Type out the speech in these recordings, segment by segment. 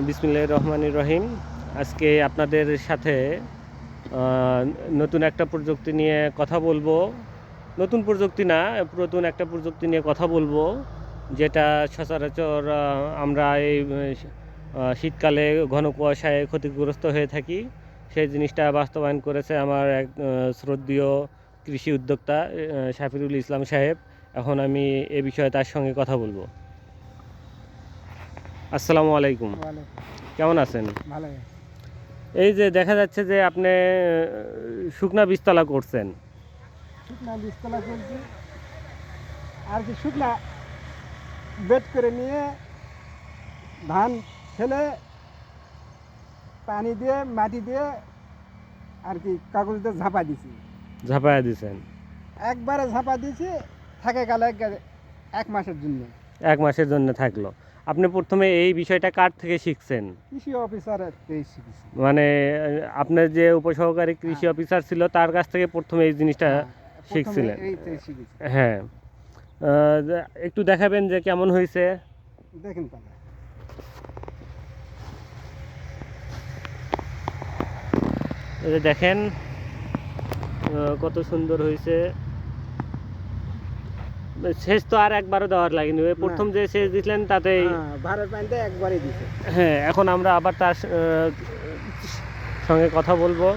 বিসমিল্লাহির রহমানির রহিম। আজকে আপনাদের সাথে নতুন একটা প্রযুক্তি নিয়ে কথা বলবো। নতুন প্রযুক্তি না, পুরাতন একটা প্রযুক্তি নিয়ে কথা বলবো, যেটা সচরাচর আমরা এই শীতকালে ঘন কুয়াশায় ক্ষতিগ্রস্ত হয়ে থাকি। সেই জিনিসটা বাস্তবায়ন করেছে আমার এক শ্রদ্ধেয় কৃষি উদ্যোক্তা শাফিরুল ইসলাম সাহেব। এখন আমি এ বিষয়ে তার সঙ্গে কথা বলবো। আসসালামু আলাইকুম। কেমন আছেন? ভালো। এই যে দেখা যাচ্ছে যে আপনি শুকনা বীজতলা করছেন। শুকনা বীজতলা করছি আর কি, শুকনা বেড করে নিয়ে ধান ফেলে পানি দিয়ে মাটি দিয়ে আর কি কাগজ দিয়ে ঝাঁপা দিছি। ঝাঁপায়া দিছেন? একবারে ঝাঁপা দিয়েছি, থাকে গেল এক মাসের জন্য। এক মাসের জন্য থাকলো। আপনি প্রথমে এই বিষয়টা কার থেকে শিখছেন? কৃষি অফিসারের থেকে শিখেছি। মানে আপনার যে উপসহকারী কৃষি অফিসার ছিল তার কাছ থেকে প্রথমে এই জিনিসটা শিখছিলেন? হ্যাঁ। একটু দেখাবেন যে কেমন হয়েছে? দেখেন তাহলে। দেখেন কত সুন্দর হয়েছে। সেচ তো আর একবারও দেওয়ার লাগেনি, ওই প্রথম যে সেচ দিছিলেন তাতেই ভারের পানিতে একবারই দিছে। হ্যাঁ, এখন আমরা আবার তার সঙ্গে কথা বলবো।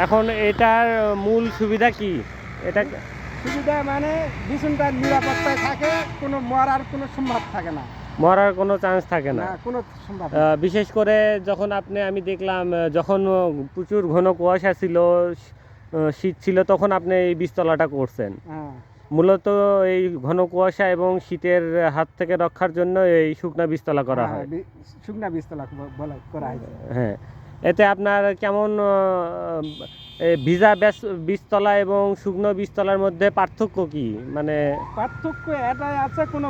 এখন এটার মূল সুবিধা কি? এটা সুবিধা মানে বিছুনটা নিরাপত্তায় থাকে, কোনো মরার কোনো সম্ভব থাকে না, মরার কোনো চান্স থাকে না কোনো সম্ভব। বিশেষ করে যখন আমি দেখলাম যখন প্রচুর ঘন কুয়াশা ছিল, শীত ছিল, তখন আপনি এই বীজতলাটা করছেন। মূলত এই ঘন কুয়াশা এবং শীতের হাত থেকে রক্ষার জন্য এই শুকনা বীজতলা করা হয়। শুকনা বীজতলা করা হয়। হ্যাঁ, এতে আপনার কেমন ভিজা বীজতলা এবং শুকনো বীজতলার মধ্যে পার্থক্য কি? মানে পার্থক্য এটাই আছে, কোনো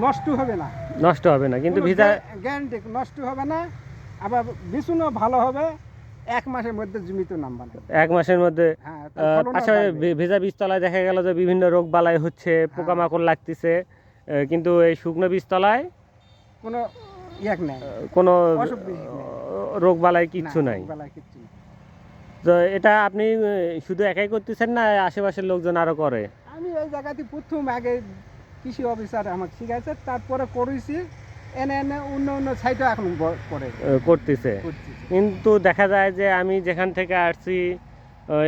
নষ্ট হবে না। নষ্ট হবে না, কিন্তু ভিজা গ্যারান্টি নষ্ট হবে না। আবার বিছুনও ভালো হবে, এক মাসের মধ্যে জমিতে নামবে না। এক মাসের মধ্যে। পাশাপাশি ভেজা বীজতলায় দেখা গেল যে বিভিন্ন রোগ বালাই হচ্ছে, পোকামাকড় লাগতেছে, কিন্তু এই শুকনো বীজতলায় কোনো কোনো রোগ বালাই কিচ্ছু নাই। তো এটা আপনি শুধু একাই করতেছেন না আশেপাশের লোকজন আরো করে? আমি এই জায়গাতে প্রথম আগে কৃষি অফিসার আমাকে শিখাইছে, তারপরে করেছি, এনে অন্য সাইডে এখন করতেছে। কিন্তু দেখা যায় যে আমি যেখান থেকে আসছি,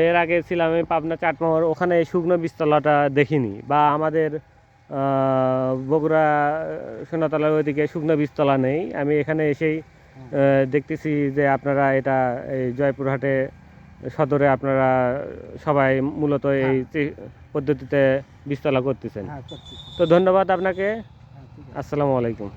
এর আগে ছিলাম আমি পাবনা চাটমোহর, ওখানে এই শুকনো বীজতলাটা দেখিনি, বা আমাদের বগুড়া সোনাতলার ওইদিকে শুকনো বীজতলা নেই। আমি এখানে এসেই দেখতেছি যে আপনারা এটা এই জয়পুরহাটে সদরে আপনারা সবাই মূলত এই পদ্ধতিতে বীজতলা করতেছেন। তো ধন্যবাদ আপনাকে। আসসালামু আলাইকুম।